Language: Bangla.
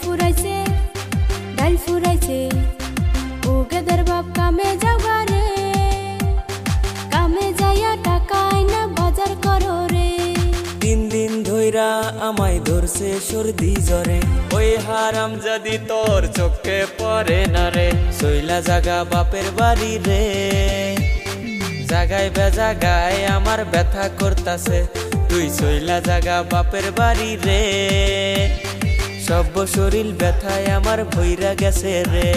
ফুরাইছে ডাল ফুরাইছে ও গেদের বাপ কামে যাওয়া রে কামে যাইয়া টাকা আইনা বাজার করো রে 3 দিন ধইরা আমায় ধরছে সর্দি জ্বরে ওই হারাম যদি তোর চোখে পড়ে না রে সইলা জাগা বাপের বাড়ি রে জাগায় বেজাগায় আমার ব্যথা করতাছে তুই সইলা জাগা বাপের বাড়ি রে সব শরীর ব্যথায় আমার ভইরা গেছে রে।